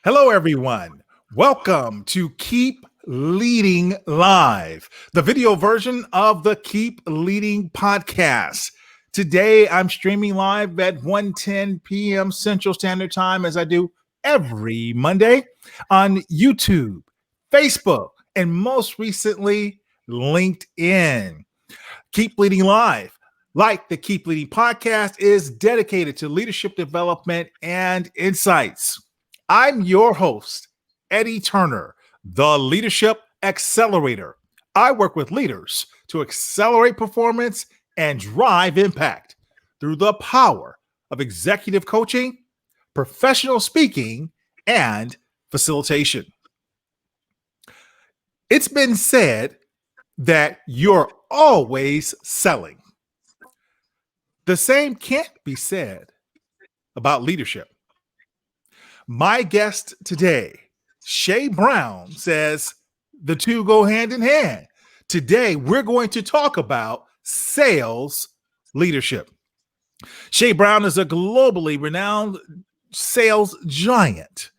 Hello, everyone. Welcome to Keep Leading Live, the video version of the Keep Leading podcast. Today, I'm streaming live at 1:10 p.m. Central Standard Time, as I do every Monday on YouTube, Facebook, and most recently, LinkedIn. Keep Leading Live, like the Keep Leading podcast, is dedicated to leadership development and insights. I'm your host, Eddie Turner, the Leadership Accelerator. I work with leaders to accelerate performance and drive impact through the power of executive coaching, professional speaking, and facilitation. It's been said that you're always selling. The same can't be said about leadership. My guest today, Shay Brown, says the two go hand in hand. Today, we're going to talk about sales leadership. Shay Brown is a globally renowned sales giant.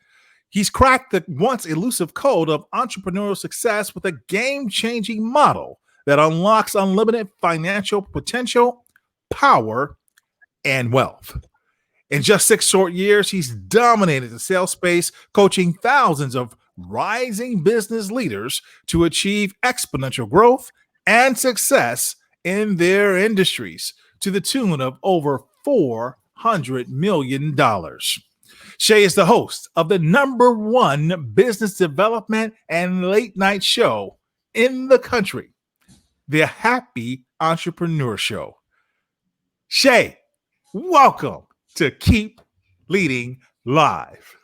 He's cracked the once elusive code of entrepreneurial success with a game-changing model that unlocks unlimited financial potential, power, and wealth. In just 6 short years, he's dominated the sales space, coaching thousands of rising business leaders to achieve exponential growth and success in their industries to the tune of over $400 million. Shay is the host of the #1 business development and late night show in the country, the Happy Entrepreneur Show. Shay, welcome to Keep Leading Live.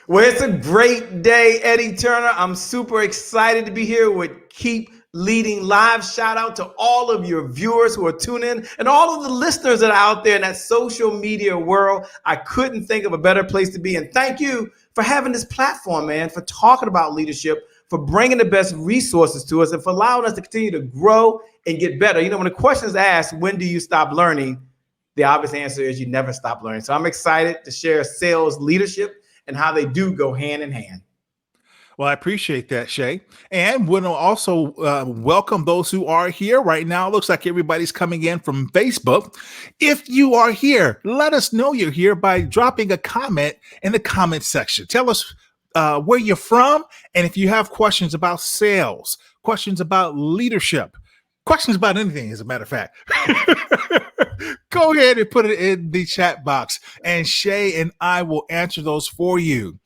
Well, it's a great day, Eddie Turner. I'm super excited to be here with Keep Leading Live. Shout out to all of your viewers who are tuning in and all of the listeners that are out there in that social media world. I couldn't think of a better place to be. And thank you for having this platform, man, for talking about leadership, for bringing the best resources to us, and for allowing us to continue to grow and get better. You know, when the question is asked, when do you stop learning? The obvious answer is you never stop learning. So I'm excited to share sales leadership and how they do go hand in hand. Well, I appreciate that, Shay. And we'll also welcome those who are here right now. It looks like everybody's coming in from Facebook. If you are here, let us know you're here by dropping a comment in the comment section. Tell us where you're from, and if you have questions about sales, questions about leadership, questions about anything, as a matter of fact, go ahead and put it in the chat box, and Shay and I will answer those for you.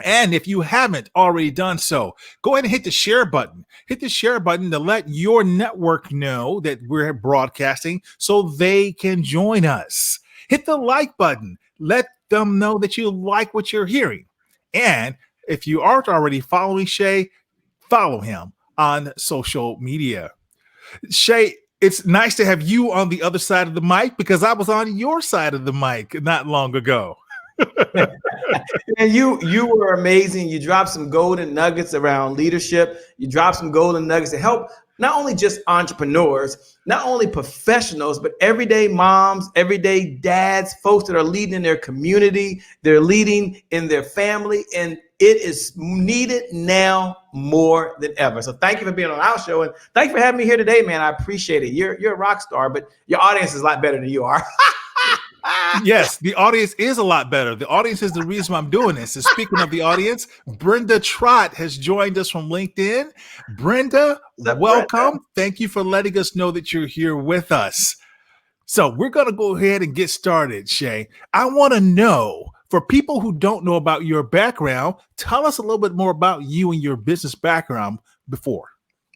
And if you haven't already done so, go ahead and hit the share button. Hit the share button to let your network know that we're broadcasting so they can join us. Hit the like button. Let them know that you like what you're hearing. And if you aren't already following Shay, follow him on social media. Shay, it's nice to have you on the other side of the mic because I was on your side of the mic not long ago. And you were amazing. You dropped some golden nuggets around leadership. You dropped some golden nuggets to help not only just entrepreneurs, not only professionals, but everyday moms, everyday dads, folks that are leading in their community, they're leading in their family, and it is needed now more than ever. So thank you for being on our show, and thank you for having me here today, man. I appreciate it. You're a rock star, but your audience is a lot better than you are. Yes, the audience is a lot better. The audience is the reason why I'm doing this. And speaking of the audience, Brenda Trott has joined us from LinkedIn. Brenda, welcome. Brenda? Thank you for letting us know that you're here with us. So we're going to go ahead and get started, Shay. I want to know, for people who don't know about your background, tell us a little bit more about you and your business background before.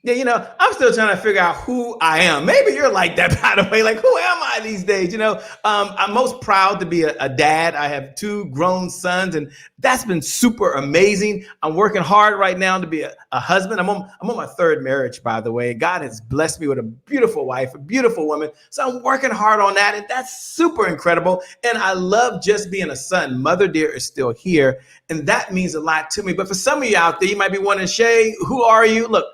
Yeah, you know, I'm still trying to figure out who I am. Maybe you're like that, by the way. Like, who am I these days? You know, I'm most proud to be a dad. I have 2 grown sons, and that's been super amazing. I'm working hard right now to be a husband. I'm on my 3rd marriage, by the way. God has blessed me with a beautiful wife, a beautiful woman. So I'm working hard on that, and that's super incredible. And I love just being a son. Mother dear is still here, and that means a lot to me. But for some of you out there, you might be wondering, Shay, who are you? Look,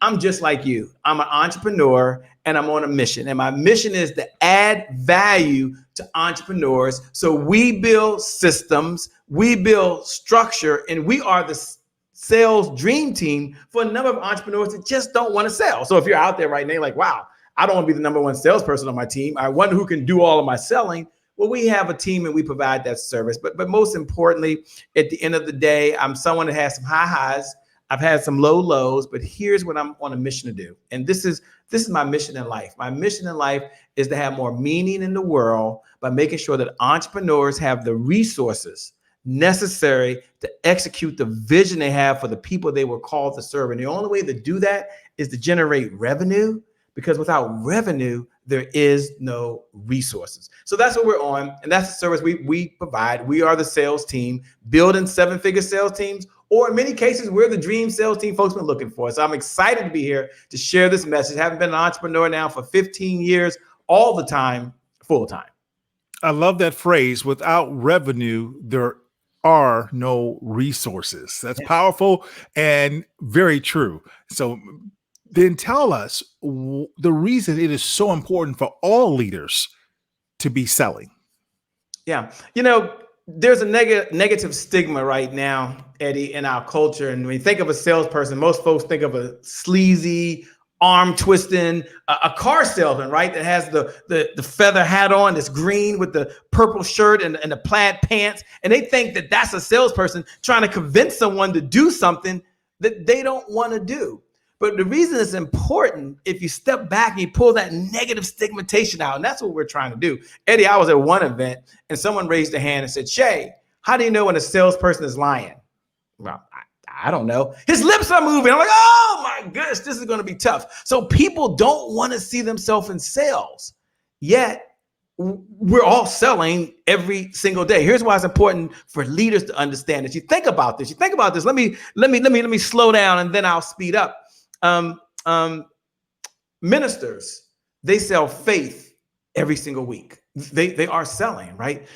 I'm just like you. I'm an entrepreneur, and I'm on a mission. And my mission is to add value to entrepreneurs. So we build systems, we build structure, and we are the sales dream team for a number of entrepreneurs that just don't want to sell. So if you're out there right now, like, wow, I don't want to be the number one salesperson on my team. I wonder who can do all of my selling. Well, we have a team and we provide that service. But most importantly, at the end of the day, I'm someone that has some high highs. I've had some low lows, but here's what I'm on a mission to do. And this is my mission in life. My mission in life is to have more meaning in the world by making sure that entrepreneurs have the resources necessary to execute the vision they have for the people they were called to serve. And the only way to do that is to generate revenue, because without revenue, there is no resources. So that's what we're on. And that's the service we provide. We are the sales team, building 7-figure sales teams, or in many cases, we're the dream sales team folks been looking for. So I'm excited to be here to share this message. I haven't been an entrepreneur now for 15 years, all the time, full time. I love that phrase, without revenue, there are no resources. That's powerful and very true. So then tell us the reason it is so important for all leaders to be selling. Yeah. You know, there's a negative stigma right now, Eddie, in our culture. And when you think of a salesperson, most folks think of a sleazy, arm twisting, a car salesman, right? That has the feather hat on, that's green with the purple shirt and the plaid pants. And they think that that's a salesperson trying to convince someone to do something that they don't want to do. But the reason it's important, if you step back and you pull that negative stigmatization out, and that's what we're trying to do. Eddie, I was at one event and someone raised their hand and said, Shay, how do you know when a salesperson is lying? Well, I don't know. His lips are moving. I'm like, oh my gosh, this is going to be tough. So people don't want to see themselves in sales, yet we're all selling every single day. Here's why it's important for leaders to understand this. You think about this. Let me slow down and then I'll speed up. Ministers, they sell faith every single week. They are selling, right?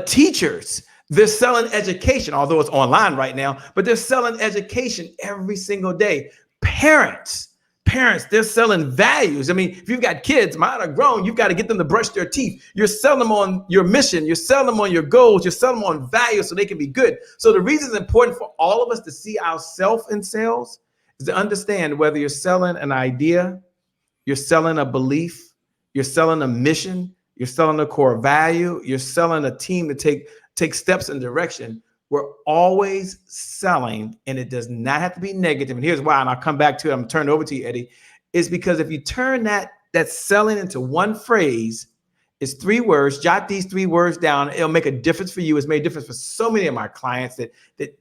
Teachers, they're selling education, although it's online right now, but they're selling education every single day. Parents, they're selling values. I mean, if you've got kids, mine are grown, you've got to get them to brush their teeth. You're selling them on your mission. You're selling them on your goals. You're selling them on values so they can be good. So the reason it's important for all of us to see ourselves in sales is to understand whether you're selling an idea, you're selling a belief, you're selling a mission, you're selling a core value, you're selling a team to take steps in direction. We're always selling, and it does not have to be negative. And here's why, and I'll come back to it. I'm turning over to you, Eddie, is because if you turn that selling into one phrase, it's 3 words. Jot these 3 words down. It'll make a difference for you. It's made a difference for so many of my clients that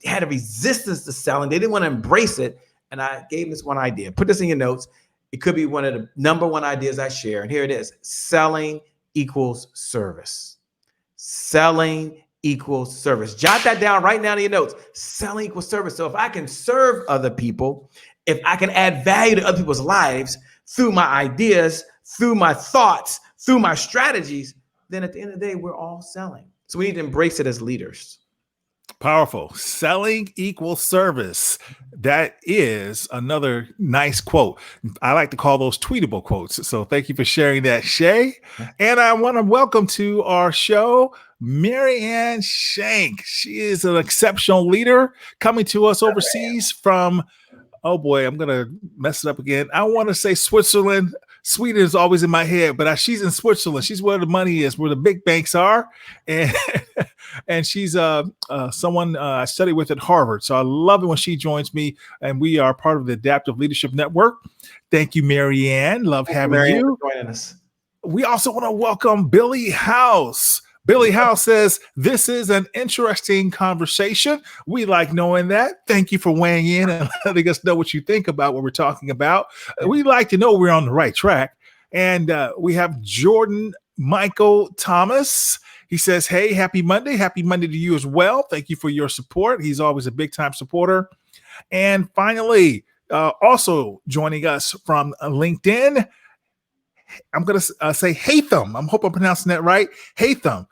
had a resistance to selling. They didn't want to embrace it. And I gave this one idea. Put this in your notes. It could be one of the number 1 ideas I share. And here it is. Selling equals service. Selling equals service. Jot that down right now in your notes. Selling equals service. So if I can serve other people, if I can add value to other people's lives through my ideas, through my thoughts, through my strategies, then at the end of the day, we're all selling. So we need to embrace it as leaders. Powerful. Selling equals service. That is another nice quote. I like to call those tweetable quotes. So thank you for sharing that, Shay. And I want to welcome to our show, Marianne Shank. She is an exceptional leader coming to us overseas from, oh boy, I'm going to mess it up again. I want to say Switzerland. Sweden is always in my head, but she's in Switzerland. She's where the money is, where the big banks are. And she's someone I study with at Harvard. So I love it when she joins me, and we are part of the Adaptive Leadership Network. Thank you, Marianne. Love having you. Joining us. We also want to welcome Billy House. Billy House says, this is an interesting conversation. We like knowing that. Thank you for weighing in and letting us know what you think about what we're talking about. We like to know we're on the right track. And we have Jordan Michael Thomas. He says, hey, happy Monday. Happy Monday to you as well. Thank you for your support. He's always a big time supporter. And finally, also joining us from LinkedIn, I'm going to say Hatham. I hope I'm pronouncing that right. Hatham.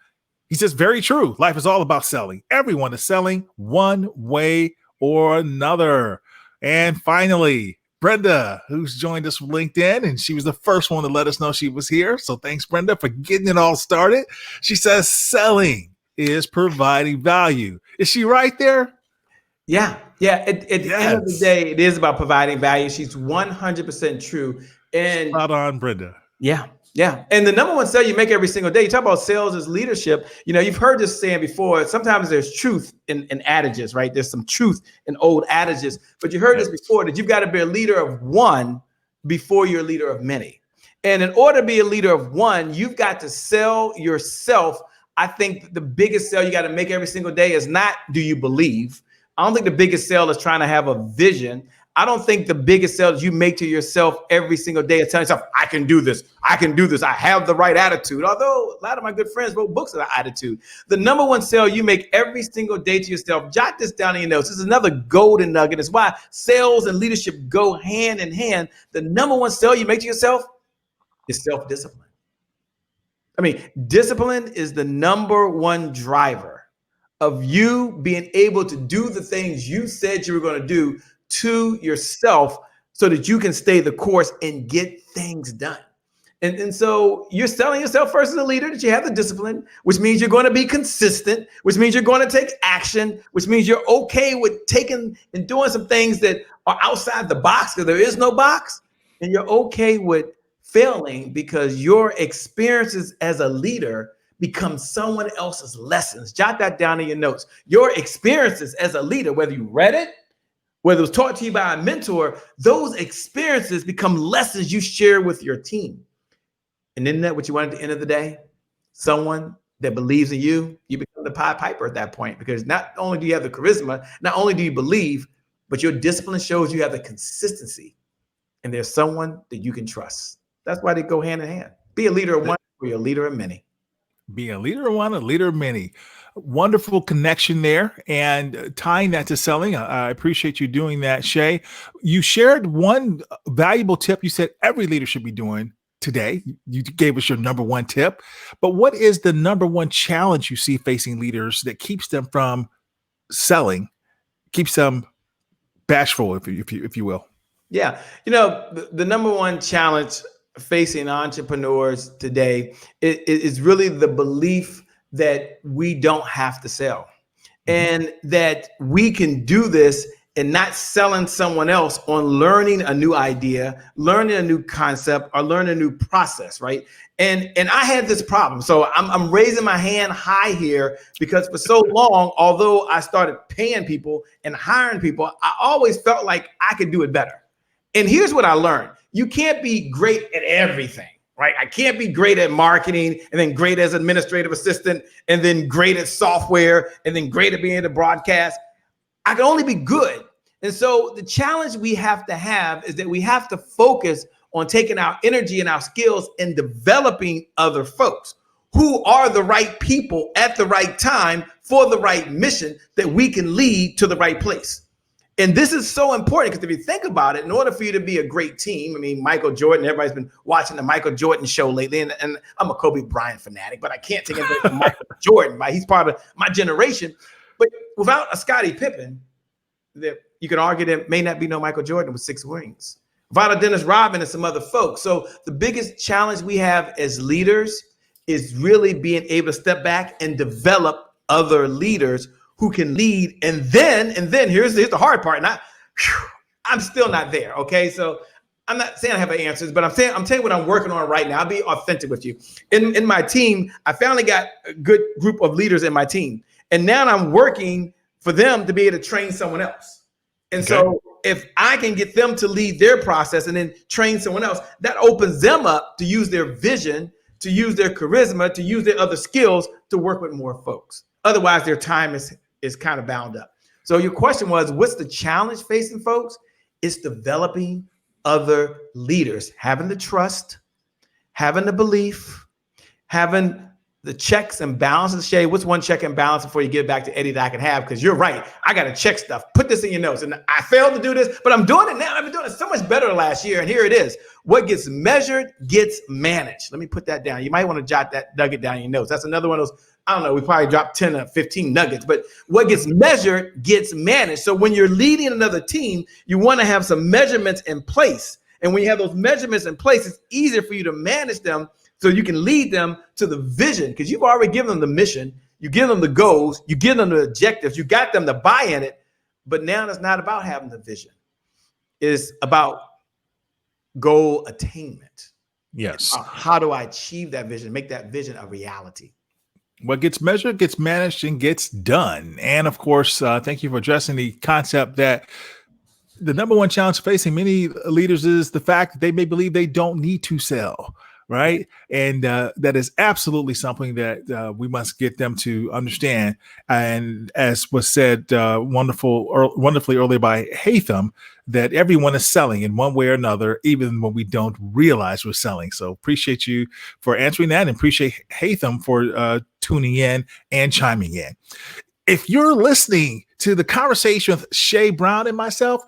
He says, very true. Life is all about selling. Everyone is selling one way or another. And finally, Brenda, who's joined us from LinkedIn, and she was the first one to let us know she was here. So thanks, Brenda, for getting it all started. She says selling is providing value. Is she right there? Yeah. At the end of the Yes. day, it is about providing value. She's 100% true. And Spot on, Brenda. yeah. And the number one sale you make every single day, you talk about sales as leadership. You've heard this saying before. Sometimes there's truth in adages, right? There's some truth in old adages, but you heard this before, that you've got to be a leader of one before you're a leader of many. And in order to be a leader of one, you've got to sell yourself. I think the biggest sale you got to make every single day is not, do you believe? I don't think the biggest sale is trying to have a vision. I don't think the biggest sales you make to yourself every single day is telling yourself, I can do this. I can do this. I have the right attitude. Although a lot of my good friends wrote books about attitude. The number one sale you make every single day to yourself, jot this down in your notes. This is another golden nugget. It's why sales and leadership go hand in hand. The number one sale you make to yourself is self-discipline. I mean, discipline is the number one driver of you being able to do the things you said you were going to do to yourself so that you can stay the course and get things done. And so you're selling yourself first as a leader, that you have the discipline, which means you're going to be consistent, which means you're going to take action, which means you're okay with taking and doing some things that are outside the box because there is no box. And you're okay with failing because your experiences as a leader become someone else's lessons. Jot that down in your notes. Your experiences as a leader, whether you read it, whether it was taught to you by a mentor, those experiences become lessons you share with your team. And isn't that what you want at the end of the day? Someone that believes in you, you become the Pied Piper at that point, because not only do you have the charisma, not only do you believe, but your discipline shows you have the consistency. And there's someone that you can trust. That's why they go hand in hand. Be a leader of one, or you're a leader of many. Be a leader of one, a leader of many. Wonderful connection there, and tying that to selling. I appreciate you doing that, Shay. You shared one valuable tip you said every leader should be doing today. You gave us your number one tip, but what is the number one challenge you see facing leaders that keeps them from selling, keeps them bashful, if you will? Yeah. The number one challenge facing entrepreneurs today is really the belief that we don't have to sell, and that we can do this and not selling someone else on learning a new idea, learning a new concept, or learning a new process, right? And I had this problem. So I'm raising my hand high here because for so long, although I started paying people and hiring people, I always felt like I could do it better. And here's what I learned. You can't be great at everything, right? I can't be great at marketing and then great as administrative assistant and then great at software and then great at being able to broadcast. I can only be good. And so the challenge we have to have is that we have to focus on taking our energy and our skills and developing other folks who are the right people at the right time for the right mission that we can lead to the right place. And this is so important because if you think about it, in order for you to be a great team, I mean, Michael Jordan, everybody's been watching the Michael Jordan show lately, and I'm a Kobe Bryant fanatic, but I can't take anything from Michael Jordan, right? He's part of my generation. But without a Scottie Pippen, you can argue there may not be no Michael Jordan with 6 rings. Without a Dennis Rodman and some other folks. So the biggest challenge we have as leaders is really being able to step back and develop other leaders who can lead. And then here's the hard part. I'm still not there. Okay. So I'm not saying I have the answers, but I'm telling you what I'm working on right now. I'll be authentic with you. In my team, I finally got a good group of leaders in my team. And now I'm working for them to be able to train someone else. And so if I can get them to lead their process and then train someone else, that opens them up to use their vision, to use their charisma, to use their other skills to work with more folks. Otherwise, their time is kind of bound up. So your question was, what's the challenge facing folks? It's developing other leaders, having the trust, having the belief, having the checks and balances. Shay, what's one check and balance before you give back to Eddie that I can have? Because you're right. I got to check stuff. Put this in your notes. And I failed to do this, but I'm doing it now. I've been doing it so much better last year. And here it is. What gets measured gets managed. Let me put that down. You might want to jot that nugget down in your notes. That's another one of those, I don't know, we probably dropped 10 or 15 nuggets, but what gets measured gets managed. So when you're leading another team, you want to have some measurements in place. And when you have those measurements in place, it's easier for you to manage them so you can lead them to the vision, because you've already given them the mission, you give them the goals, you give them the objectives, you got them to buy in it. But now it's not about having the vision. It's about goal attainment. Yes. How do I achieve that vision, make that vision a reality? What gets measured gets managed and gets done. And of course, thank you for addressing the concept that the number one challenge facing many leaders is the fact that they may believe they don't need to sell. Right. And that is absolutely something that we must get them to understand. And as was said wonderfully earlier by Hatham, that everyone is selling in one way or another, even when we don't realize we're selling. So appreciate you for answering that, and appreciate Hatham for tuning in and chiming in. If you're listening to the conversation with Shay Brown and myself,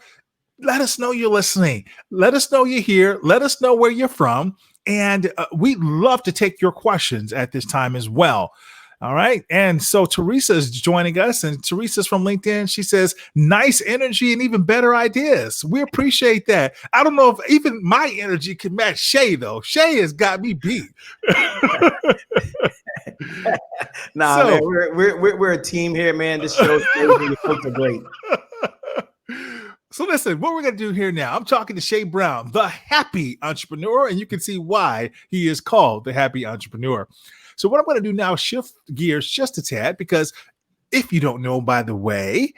let us know you're listening. Let us know you're here. Let us know where you're from. And we'd love to take your questions at this time as well. All right. And so Teresa is joining us, and Teresa's from LinkedIn. She says, nice energy and even better ideas. We appreciate that. I don't know if even my energy can match Shay, though. Shay has got me beat. Nah, so, man, we're a team here, man. This show is crazy. The folks are great. So listen, what we're going to do here now, I'm talking to Shay Brown, the happy entrepreneur, and you can see why he is called the happy entrepreneur. So what I'm going to do now is shift gears just a tad, because if you don't know, by the way,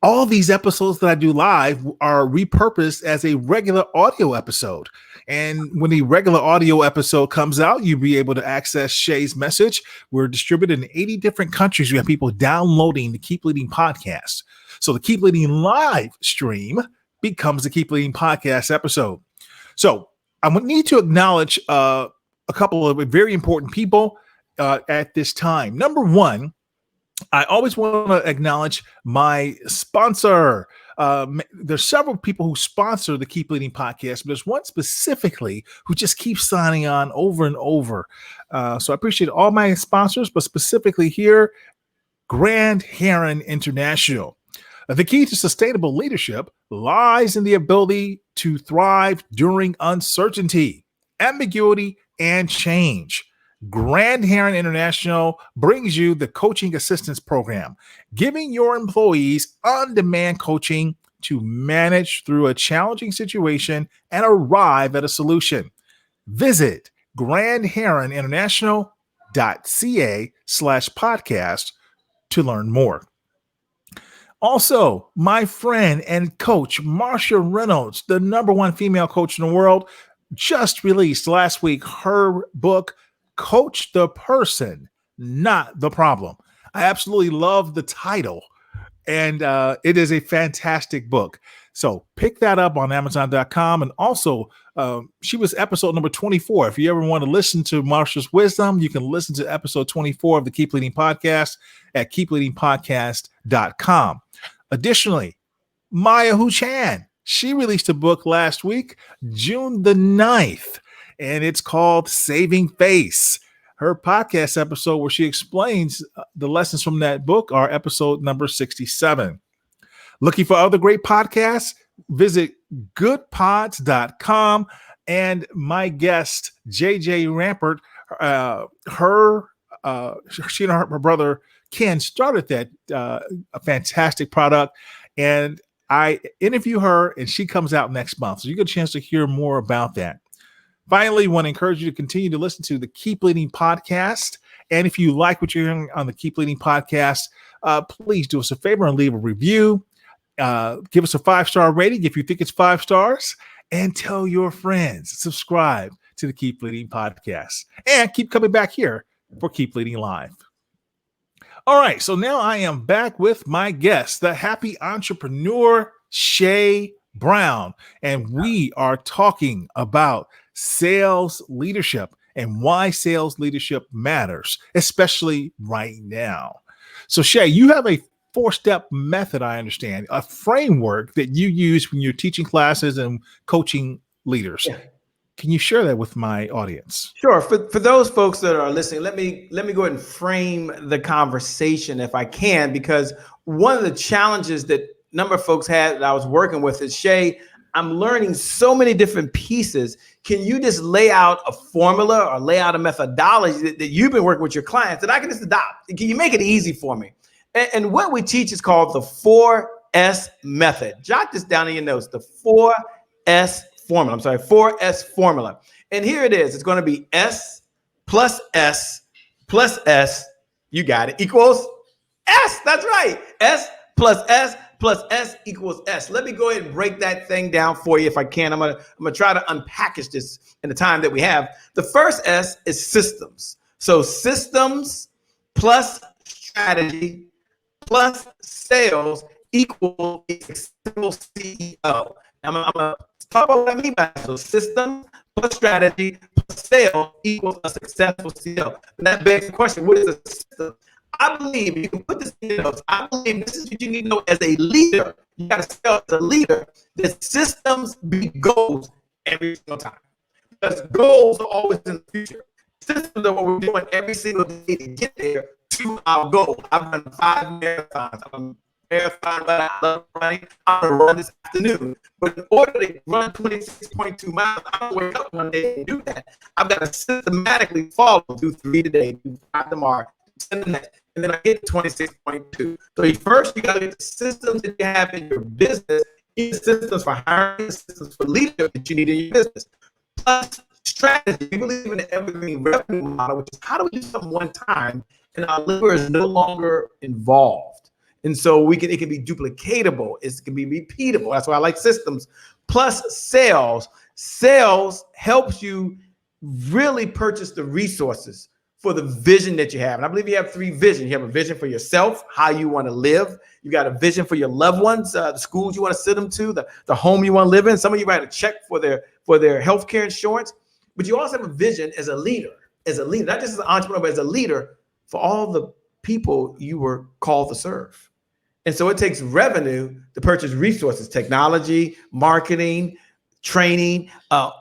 all these episodes that I do live are repurposed as a regular audio episode. And when the regular audio episode comes out, you'll be able to access Shay's message. We're distributed in 80 different countries. We have people downloading the Keep Leading podcast. So the Keep Leading live stream becomes the Keep Leading podcast episode. So I would need to acknowledge a couple of very important people at this time. Number one, I always want to acknowledge my sponsor. There's several people who sponsor the Keep Leading podcast, but there's one specifically who just keeps signing on over and over. So I appreciate all my sponsors, but specifically here, Grand Heron International. The key to sustainable leadership lies in the ability to thrive during uncertainty, ambiguity, and change. Grand Heron International brings you the Coaching Assistance Program, giving your employees on-demand coaching to manage through a challenging situation and arrive at a solution. Visit grandheroninternational.ca/podcast to learn more. Also, my friend and coach, Marsha Reynolds, the number one female coach in the world, just released last week her book, Coach the Person, Not the Problem. I absolutely love the title, and it is a fantastic book. So pick that up on Amazon.com. And also, she was episode number 24. If you ever want to listen to Marsha's wisdom, you can listen to episode 24 of the Keep Leading podcast at keepleadingpodcast.com. Additionally, Maya Hu-Chan, she released a book last week, June the 9th, and it's called Saving Face. Her podcast episode where she explains the lessons from that book are episode number 67. Looking for other great podcasts? Visit goodpods.com. And my guest, JJ Rampart, she and her brother Ken started that a fantastic product, and I interview her, and she comes out next month, so you get a chance to hear more about that. Finally, want to encourage you to continue to listen to the Keep Leading podcast, and if you like what you're hearing on the Keep Leading podcast, please do us a favor and leave a review. Give us a 5-star rating if you think it's 5 stars, and tell your friends. Subscribe to the Keep Leading podcast, and keep coming back here for Keep Leading Live. All right, so now I am back with my guest, the happy entrepreneur, Shay Brown, and we are talking about sales leadership and why sales leadership matters, especially right now. So Shay, you have a 4-step method, I understand, a framework that you use when you're teaching classes and coaching leaders. Yeah. Can you share that with my audience? Sure. For those folks that are listening, let me go ahead and frame the conversation if I can, because one of the challenges that a number of folks had that I was working with is, Shay, I'm learning so many different pieces. Can you just lay out a formula or lay out a methodology that you've been working with your clients that I can just adopt? Can you make it easy for me? And what we teach is called the 4S method. Jot this down in your notes, the 4S formula. I'm sorry, 4S formula. And here it is. It's going to be S plus S plus S. You got it. Equals S. That's right. S plus S plus S equals S. Let me go ahead and break that thing down for you if I can. I'm gonna try to unpackage this in the time that we have. The first S is systems. So systems plus strategy plus sales equals a successful CEO. I'm gonna talk about what I mean by that. So systems plus strategy plus sales equals a successful CEO. And that begs the question, what is a system? I believe, you can put this in your notes, I believe this is what you need to know as a leader. You got to sell as a leader that systems beat goals every single time. Because goals are always in the future. Systems are what we're doing every single day to get there to our goal. I've run 5 marathons. I'm a marathon runner. I love running. I'm going to run this afternoon. But in order to run 26.2 miles, I'm going to wake up one day and do that. I've got to systematically follow, do 3 today, do 5 tomorrow, 10 the next. And then I get to 26.2. So first, you got to get the systems that you have in your business, the systems for hiring, the systems for leadership that you need in your business. Plus strategy. We believe in the evergreen revenue model, which is how do we do something one time and our labor is no longer involved. And so it can be duplicatable. It can be repeatable. That's why I like systems. Plus sales. Sales helps you really purchase the resources for the vision that you have. And I believe you have 3 visions. You have a vision for yourself, how you want to live. You got a vision for your loved ones, the schools you want to send them to, the home you want to live in. Some of you write a check for their healthcare insurance. But you also have a vision as a leader, not just as an entrepreneur, but as a leader for all the people you were called to serve. And so it takes revenue to purchase resources, technology, marketing, training,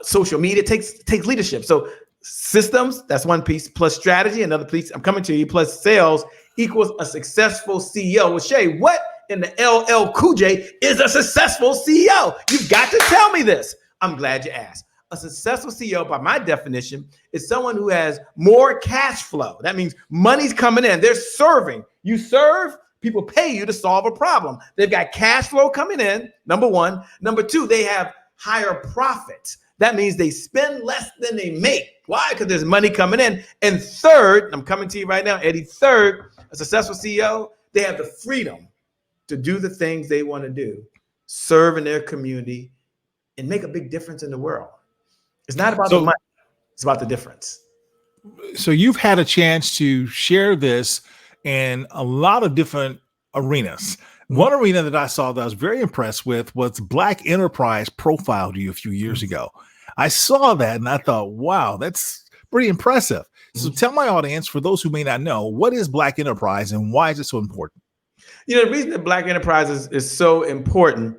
social media. It takes leadership. So systems, that's one piece, plus strategy, another piece, I'm coming to you, plus sales equals a successful CEO. Well, Shay, what in the LL Cool J is a successful CEO? You've got to tell me this. I'm glad you asked. A successful CEO, by my definition, is someone who has more cash flow. That means money's coming in. They're serving. You serve, people pay you to solve a problem. They've got cash flow coming in, number one. Number 2, they have higher profits. That means they spend less than they make. Why? Because there's money coming in. And third, I'm coming to you right now, Eddie, third, a successful CEO, they have the freedom to do the things they want to do, serve in their community, and make a big difference in the world. It's not about the money. It's about the difference. So you've had a chance to share this in a lot of different arenas. One arena that I saw that I was very impressed with was Black Enterprise profiled you a few years ago. I saw that and I thought, wow, that's pretty impressive. So tell my audience, for those who may not know, what is Black Enterprise and why is it so important? You know, the reason that Black Enterprise is so important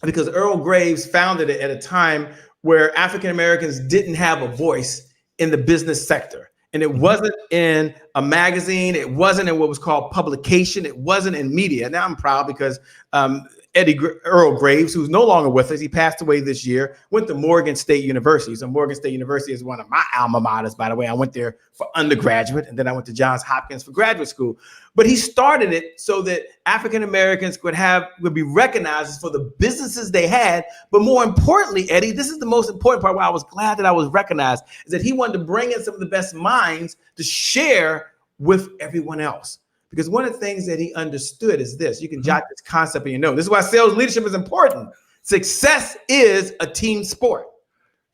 because Earl Graves founded it at a time where African Americans didn't have a voice in the business sector. And it wasn't in a magazine. It wasn't in what was called publication. It wasn't in media. Now I'm proud because Earl Graves, who's no longer with us, he passed away this year, went to Morgan State University. So Morgan State University is one of my alma maters, by the way. I went there for undergraduate, and then I went to Johns Hopkins for graduate school. But he started it so that African Americans would be recognized for the businesses they had. But more importantly, Eddie, this is the most important part why I was glad that I was recognized, is that he wanted to bring in some of the best minds to share with everyone else. Because one of the things that he understood is this. You can jot this concept in your note. This is why sales leadership is important. Success is a team sport.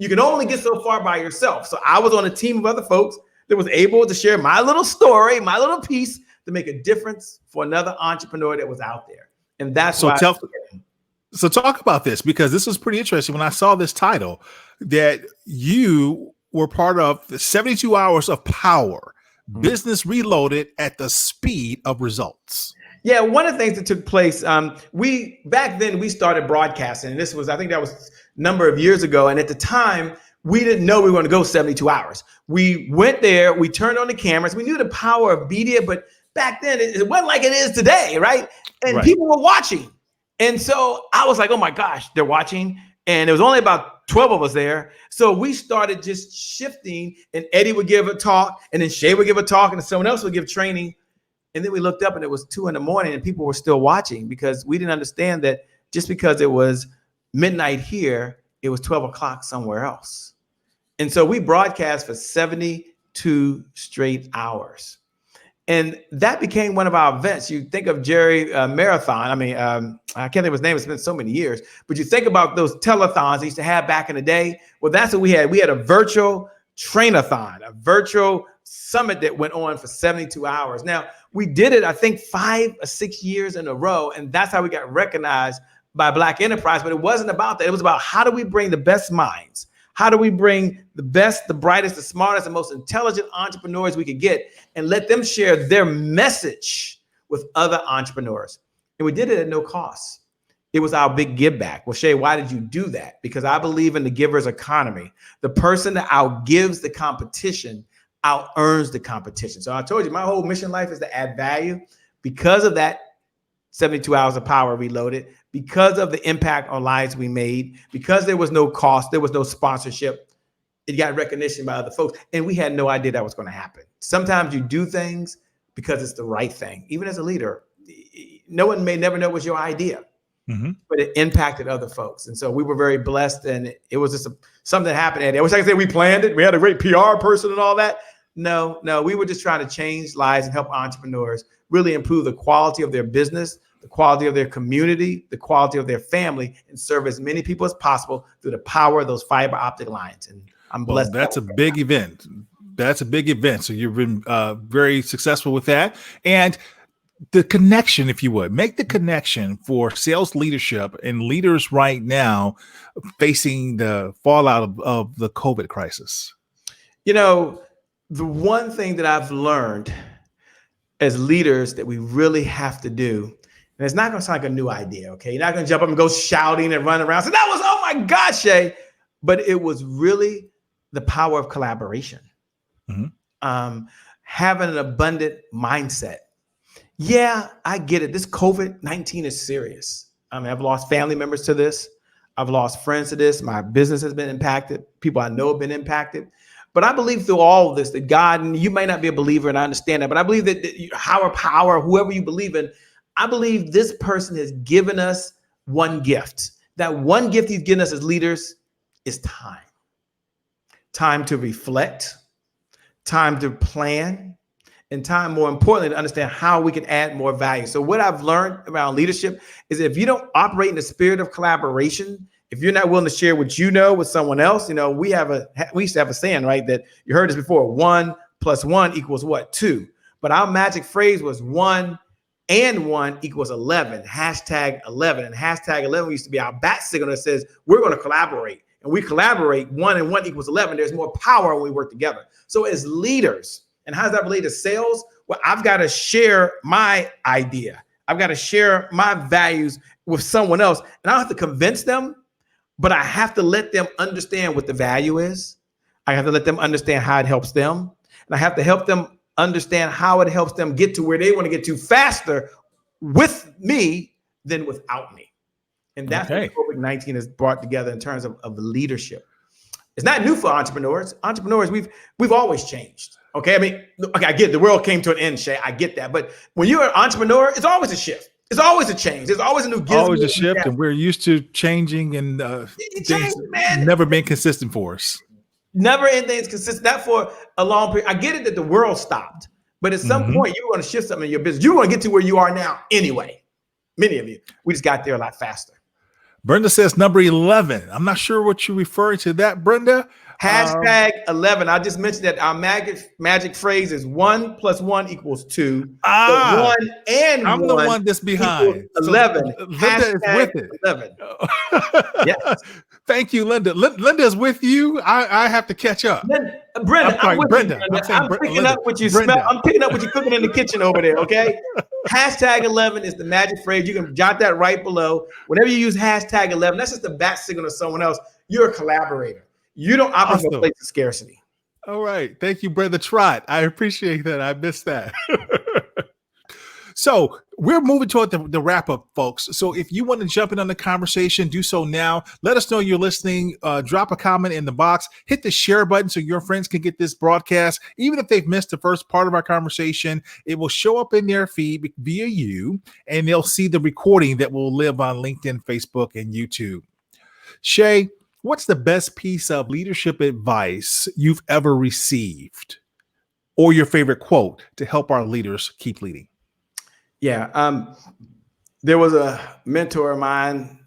You can only get so far by yourself. So I was on a team of other folks that was able to share my little story, my little piece to make a difference for another entrepreneur that was out there. And that's so So talk about this, because this was pretty interesting when I saw this title, that you were part of the 72 hours of power, business reloaded at the speed of results. Yeah, one of the things that took place, we back then we started broadcasting, and this was, I think that was a number of years ago. And at the time, we didn't know we were going to go 72 hours. We went there, we turned on the cameras, we knew the power of media, but back then it wasn't like it is today, right? And people were watching. And so I was like, oh my gosh, they're watching. And there was only about 12 of us there. So we started just shifting, and Eddie would give a talk, and then Shay would give a talk, and then someone else would give training. And then we looked up and it was 2 a.m. and people were still watching, because we didn't understand that just because it was midnight here, it was 12 o'clock somewhere else. And so we broadcast for 72 straight hours. And that became one of our events. You think of Jerry Marathon. I mean, I can't think of his name. It's been so many years. But you think about those telethons they used to have back in the day. Well, that's what we had. We had a virtual train-a-thon, a virtual summit that went on for 72 hours. Now, we did it, I think, 5 or 6 years in a row. And that's how we got recognized by Black Enterprise. But it wasn't about that. It was about, how do we bring the best minds? How do we bring the best, the brightest, the smartest, the most intelligent entrepreneurs we could get, and let them share their message with other entrepreneurs? And we did it at no cost. It was our big give back. Well, Shay, why did you do that? Because I believe in the giver's economy. The person that outgives the competition out earns the competition. So I told you, my whole mission life is to add value. Because of that 72 hours of power reloaded, because of the impact on lives we made, because there was no cost, there was no sponsorship, it got recognition by other folks. And we had no idea that was going to happen. Sometimes you do things because it's the right thing. Even as a leader, no one may never know it was your idea, but it impacted other folks. And so we were very blessed, and it was just something that happened, Eddie. I wish I could say we planned it. We had a great PR person and all that. No, we were just trying to change lives and help entrepreneurs really improve the quality of their business, the quality of their community, the quality of their family, and serve as many people as possible through the power of those fiber optic lines. And I'm blessed. Well, that's a big event. That's a big event. So you've been very successful with that. And the connection, if you would, make the connection for sales leadership and leaders right now facing the fallout of the COVID crisis. You know, the one thing that I've learned as leaders that we really have to do, and it's not going to sound like a new idea, okay? You're not going to jump up and go shouting and run around. So that was, oh my God, Shay. But it was really the power of collaboration. Having an abundant mindset. Yeah, I get it. This COVID-19 is serious. I mean, I've lost family members to this. I've lost friends to this. My business has been impacted. People I know have been impacted. But I believe through all of this that God, and you may not be a believer, and I understand that, but I believe that higher power, whoever you believe in, I believe this person has given us one gift. That one gift he's given us as leaders is time. Time to reflect, time to plan, and time, more importantly, to understand how we can add more value. So what I've learned around leadership is if you don't operate in the spirit of collaboration, if you're not willing to share what you know with someone else, you know, we used to have a saying, right? That you heard this before, 1 + 1 = what? 2. But our magic phrase was 1 and 1 = 11, #11. And #11 used to be our bat signal that says we're going to collaborate. And we collaborate, 1 and 1 = 11. There's more power when we work together. So as leaders, and how does that relate to sales? Well, I've got to share my idea. I've got to share my values with someone else. And I don't have to convince them, but I have to let them understand what the value is. I have to let them understand how it helps them. And I have to help them understand how it helps them get to where they want to get to faster with me than without me. And that's what COVID-19 has brought together in terms of leadership. It's not new for entrepreneurs. Entrepreneurs, we've always changed. Okay, I mean, okay, I get it. The world came to an end, Shay. I get that. But when you're an entrepreneur, it's always a shift. It's always a change. There's always a new gizmo. Always a shift, and we're used to changing, and things never been consistent for us. Never anything's consistent. Not for a long period. I get it that the world stopped, but at some point you were going to shift something in your business. You were going to get to where you are now anyway. Many of you, we just got there a lot faster. Brenda says number 11. I'm not sure what you're referring to that, Brenda. #11. I just mentioned that our magic phrase is 1 + 1 = 2. Ah, 1 and I'm 1 the one that's behind. 11. So Linda is with it. 11. Yes. Thank you, Linda. Linda's with you. I have to catch up. Brenda, I'm with Brenda. you, Brenda. I'm picking Linda. up what you Brenda. smell. I'm picking up what you're cooking in the kitchen over there, okay? Hashtag 11 is the magic phrase. You can jot that right below. Whenever you use hashtag 11, that's just a bat signal to someone else. You're a collaborator. You don't operate from a place of scarcity. All right. Thank you, Brother Trot. I appreciate that. I missed that. So we're moving toward the wrap up, folks. So if you want to jump in on the conversation, do so now. Let us know you're listening. Drop a comment in the box. Hit the share button so your friends can get this broadcast. Even if they've missed the first part of our conversation, it will show up in their feed via you, and they'll see the recording that will live on LinkedIn, Facebook, and YouTube. Shay, what's the best piece of leadership advice you've ever received, or your favorite quote to help our leaders keep leading? Yeah, there was a mentor of mine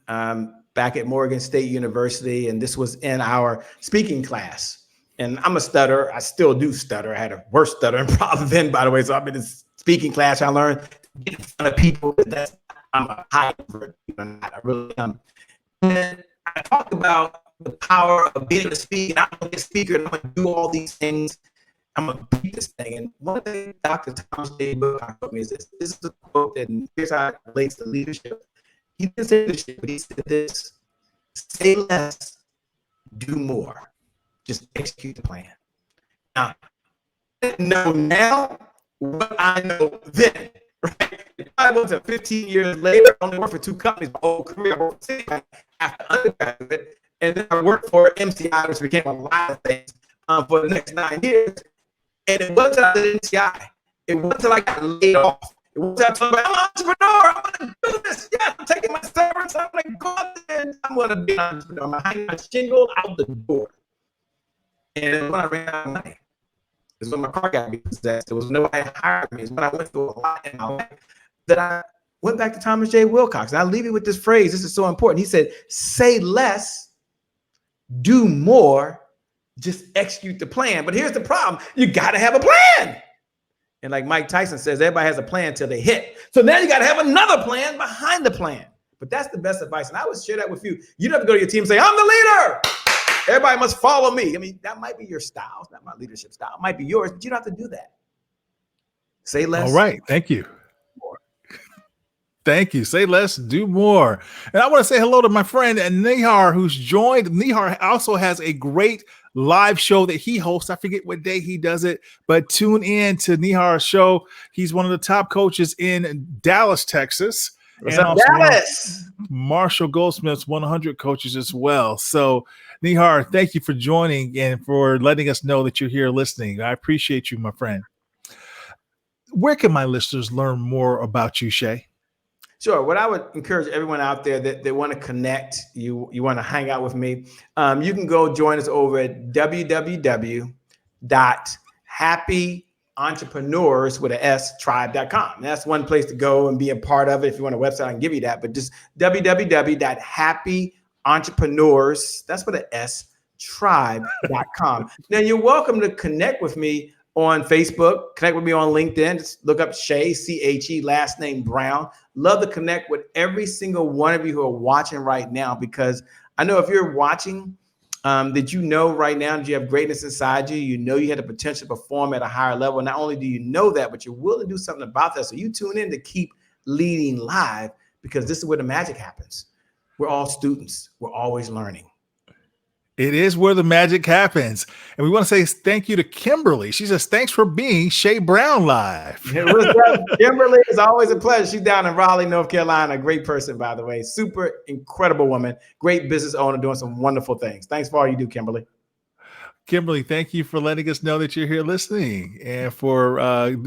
back at Morgan State University, and this was in our speaking class. And I'm a stutterer. I still do stutter. I had a worse stuttering problem then, by the way. So I've been in speaking class. I learned to get in front of people. I'm a high introvert. I really am. And I talked about the power of being able to speak. And I'm going to be a speaker, and I'm going to do all these things. I'm gonna beat this thing. And one thing Dr. Thomas J. Wilcox told me is this. This is a quote that here's how it relates to leadership. He didn't say leadership, but he said this: say less, do more. Just execute the plan. Now, I know now what I know then. Right? If I wasn't 15 years later, I only worked for 2 companies my whole career. I worked for Citibank after undergraduate, and then I worked for MCI, which became a lot of things for the next 9 years. And it wasn't until I did NCI. It wasn't until I got laid off. It wasn't until I'm an entrepreneur. I'm going to do this. Yeah, I'm taking my severance. I'm going to go out there and I'm going to be an entrepreneur. I'm going to hang my shingle out the door. And when I ran out of money, it's when my car got repossessed. It was nobody hired me. It's when I went through a lot in my life that I went back to Thomas J. Wilcox. And I'll leave you with this phrase. This is so important. He said, say less, do more, just execute the plan. But here's the problem. You got to have a plan. And like Mike Tyson says, everybody has a plan until they hit. So now you got to have another plan behind the plan. But that's the best advice. And I would share that with you. You don't have to go to your team and say, I'm the leader. Everybody must follow me. I mean, that might be your style. It's not my leadership style. It might be yours, but you don't have to do that. Say less. All right. Thank you. Thank you. Say less, do more. And I want to say hello to my friend Nihar, who's joined. Nihar also has a great live show that he hosts. I forget what day he does it, but tune in to Nihar's show. He's one of the top coaches in Dallas, Texas. What's up, Dallas? Marshall Goldsmith's 100 coaches as well. So, Nihar, thank you for joining and for letting us know that you're here listening. I appreciate you, my friend. Where can my listeners learn more about you, Shay? Sure. What I would encourage everyone out there that they want to connect, you want to hang out with me, you can go join us over at www.happyentrepreneurs.com. That's one place to go and be a part of it. If you want a website, I can give you that. But just www.happyentrepreneurs, that's with an S, tribe.com. Now, you're welcome to connect with me on Facebook, connect with me on LinkedIn. Just look up Shay, C-H-E, last name Brown. Love to connect with every single one of you who are watching right now, because I know if you're watching, that you know right now that you have greatness inside you. You know you have the potential to perform at a higher level. Not only do you know that, but you're willing to do something about that. So you tune in to keep leading live, because this is where the magic happens. We're all students. We're always learning. It is where the magic happens. And we want to say thank you to Kimberly. She says, thanks for being Shay Brown Live. What's up, Kimberly? It's always a pleasure. She's down in Raleigh, North Carolina. Great person, by the way. Super incredible woman. Great business owner doing some wonderful things. Thanks for all you do, Kimberly. Kimberly, thank you for letting us know that you're here listening and for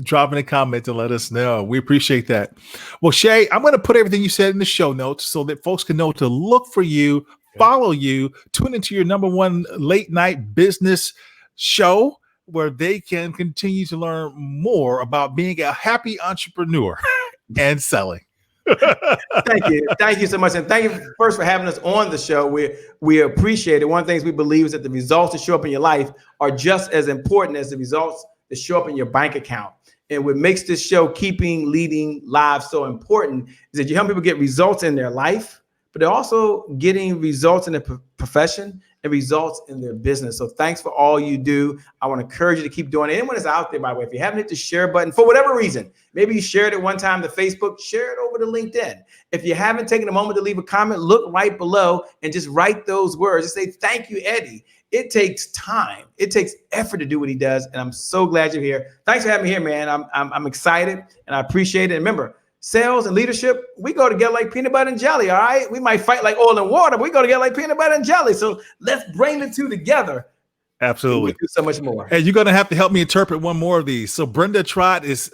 dropping a comment to let us know. We appreciate that. Well, Shay, I'm going to put everything you said in the show notes so that folks can know to look for you, follow you, tune into your #1 late night business show where they can continue to learn more about being a happy entrepreneur and selling. Thank you. Thank you so much. And thank you first for having us on the show. We appreciate it. One of the things we believe is that the results that show up in your life are just as important as the results that show up in your bank account. And what makes this show Keeping Leading Live so important is that you help people get results in their life, but they're also getting results in their profession and results in their business. So thanks for all you do. I want to encourage you to keep doing it. Anyone that's out there, by the way, if you haven't hit the share button for whatever reason, maybe you shared it one time to Facebook, share it over to LinkedIn. If you haven't taken a moment to leave a comment, look right below and just write those words. Just say, thank you, Eddie. It takes time. It takes effort to do what he does. And I'm so glad you're here. Thanks for having me here, man. I'm excited and I appreciate it. And remember, sales and leadership, we go together like peanut butter and jelly, all right? We might fight like oil and water, but we go together like peanut butter and jelly. So let's bring the two together. Absolutely. We do so much more. And you're going to have to help me interpret one more of these. So Brenda Trott is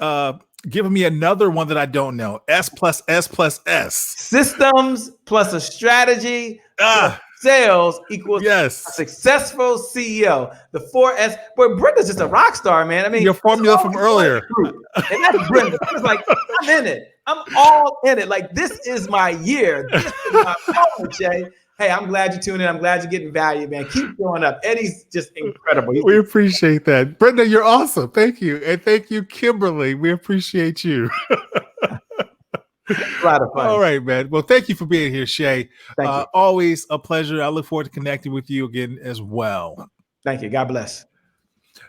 giving me another one that I don't know. S plus S plus S. Systems plus a strategy plus sales equals a successful CEO. The 4S. Boy, Brenda's just a rock star, man. I mean, your formula from earlier. And that's Brenda. Brenda's like, I'm in it. I'm all in it. Like, this is my year. This is my moment, Jay. Hey, I'm glad you tuned in. I'm glad you're getting value, man. Keep going up. Eddie's just incredible. We appreciate that. Brenda, you're awesome. Thank you. And thank you, Kimberly. We appreciate you. A lot of fun. All right, man. Well, thank you for being here, Shay. Thank you. Always a pleasure. I look forward to connecting with you again as well. Thank you. God bless.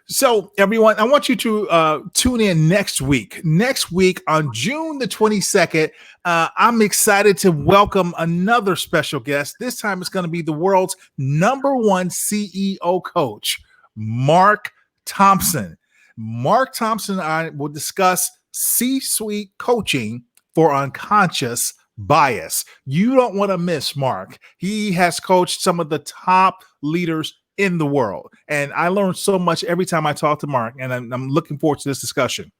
So, everyone, I want you to tune in next week. Next week on June the 22nd, I'm excited to welcome another special guest. This time it's going to be the world's #1 CEO coach, Mark Thompson. Mark Thompson and I will discuss C-suite coaching for unconscious bias. You don't want to miss Mark. He has coached some of the top leaders in the world. And I learned so much every time I talk to Mark, and I'm looking forward to this discussion.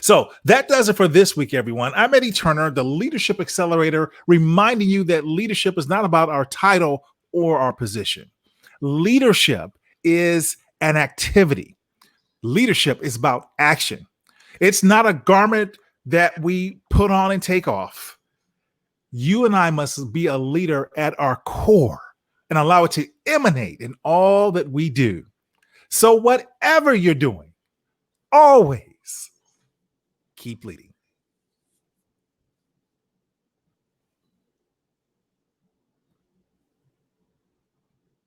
So that does it for this week, everyone. I'm Eddie Turner, the Leadership Accelerator, reminding you that leadership is not about our title or our position. Leadership is an activity. Leadership is about action. It's not a garment that we put on and take off. You and I must be a leader at our core and allow it to emanate in all that we do. So whatever you're doing, always keep leading.